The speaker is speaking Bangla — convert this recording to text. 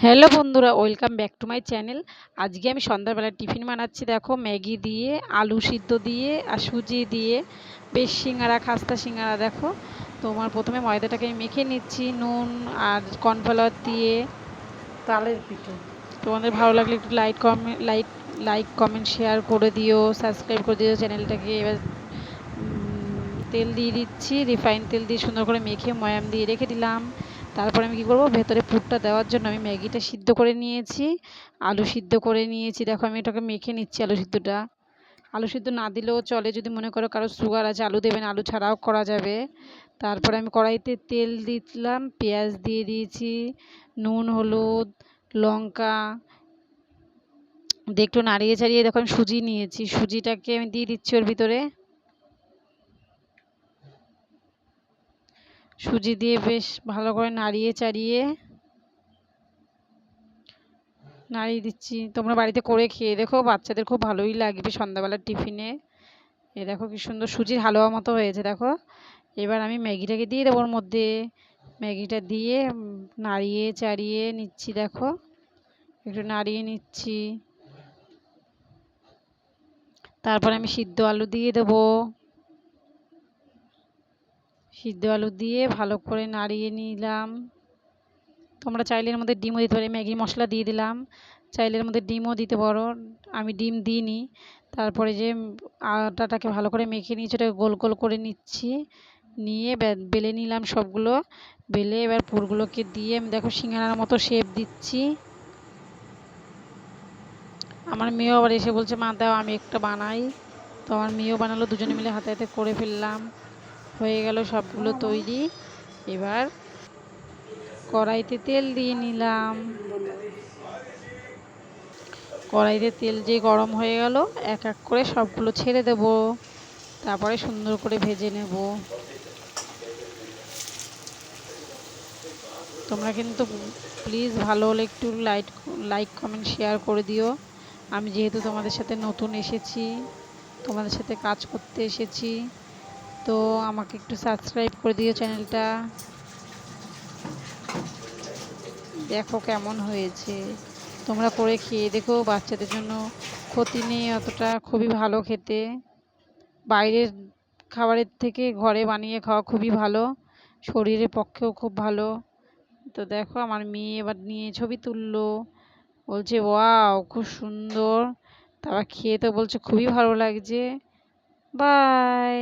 হ্যালো বন্ধুরা, welcome back to my channel. আজকে আমি সন্ধ্যাবেলা টিফিন বানাচ্ছি। দেখো, ম্যাগি দিয়ে, আলু সিদ্ধ দিয়ে আর সুজি দিয়ে বেশ সিঙ্গারা, খাস্তা সিঙ্গারা। দেখো, তোমার প্রথমে ময়দাটাকে আমি মেখে নিচ্ছি নুন আর কর্নফ্লাওয়ার দিয়ে। তালের পিঠে। তোমাদের ভালো লাগলে একটু লাইক কমেন্ট শেয়ার করে দিও, সাবস্ক্রাইব করে দিও চ্যানেলটাকে। এবার তেল দিয়ে দিচ্ছি, রিফাইন তেল দিয়ে সুন্দর করে মেখে ময়াম দিয়ে রেখে দিলাম। তারপরে আমি কি করব, ভেতরে পুরটা দেওয়ার জন্য আমি ম্যাগিটা সিদ্ধ করে নিয়েছি, আলু সিদ্ধ করে নিয়েছি। দেখো, আমি এটাকে মেখে নিচ্ছি আলু সিদ্ধটা। আলু সিদ্ধ না দিলেও চলে, যদি মনে করো কারো সুগার আছে আলু দেবেন, আলু ছাড়াও করা যাবে। তারপরে আমি কড়াইতে তেল দিলাম, পেঁয়াজ দিয়ে দিয়েছি, নুন, হলুদ, লঙ্কা দিয়ে একটু নাড়িয়ে চাড়িয়ে দেখো আমি সুজি নিয়েছি, সুজিটাকে আমি দিয়ে দিচ্ছি ওর ভিতরে। সুজি দিয়ে বেশ ভালো করে নাড়িয়ে দিচ্ছি। তোমরা বাড়িতে করে খেয়ে দেখো, বাচ্চাদের খুব ভালোই লাগবে সন্ধ্যাবেলার টিফিনে। এ দেখো কি সুন্দর সুজির হালুয়া মতো হয়েছে। দেখো, এবার আমি ম্যাগিটাকে দিয়ে দেবো ওর মধ্যে। ম্যাগিটা দিয়ে নাড়িয়ে চাড়িয়ে নিচ্ছি। দেখো, একটু নাড়িয়ে নিচ্ছি। তারপরে আমি সিদ্ধ আলু দিয়ে দেবো। সিদ্ধ আলু দিয়ে ভালো করে নাড়িয়ে নিলাম। তোমরা চাইলে এর মধ্যে ডিমও দিতে পারো, ম্যাগি মশলা দিয়ে দিলাম, চাইলে এর মধ্যে ডিমও দিতে পারো। আমি ডিম দিইনি। তারপরে যে আটাটাকে ভালো করে মেখে নিয়েছি, ওটাকে গোল গোল করে নিচ্ছি, নিয়ে বেলে নিলাম সবগুলো। বেলে এবার পুরগুলোকে দিয়ে আমি দেখো সিঙ্গারার মতো শেপ দিচ্ছি। আমার মেয়েও আবার এসে বলছে, মা দাও আমি একটা বানাই। তো আমার মেয়েও বানালো, দুজনে মিলে হাতে হাতে করে ফেললাম। হয়ে গেল সবগুলো তৈরি। এবার কড়াইতে তেল দিয়ে নিলাম। কড়াইতে তেল যে গরম হয়ে গেল, এক এক করে সবগুলো ছেড়ে দেব। তারপরে সুন্দর করে ভেজে নেব। তোমরা কিন্তু প্লিজ ভালো হলে একটু লাইক কমেন্ট শেয়ার করে দিও। আমি যেহেতু তোমাদের সাথে নতুন এসেছি, তোমাদের সাথে কাজ করতে এসেছি, তো আমাকে একটু সাবস্ক্রাইব করে দিও চ্যানেলটা। দেখো কেমন হয়েছে, তোমরা করে খেয়ে দেখো, বাচ্চাদের জন্য ক্ষতি নেই অতটা, খুবই ভালো খেতে। বাইরের খাবারের থেকে ঘরে বানিয়ে খাওয়া খুবই ভালো, শরীরের পক্ষেও খুব ভালো। তো দেখো, আমার মেয়ে এবার নিয়ে ছবি তুললো, বলছে ওয়াও খুব সুন্দর। তারপর খেয়ে তো বলছে খুবই ভালো লাগছে। বাই।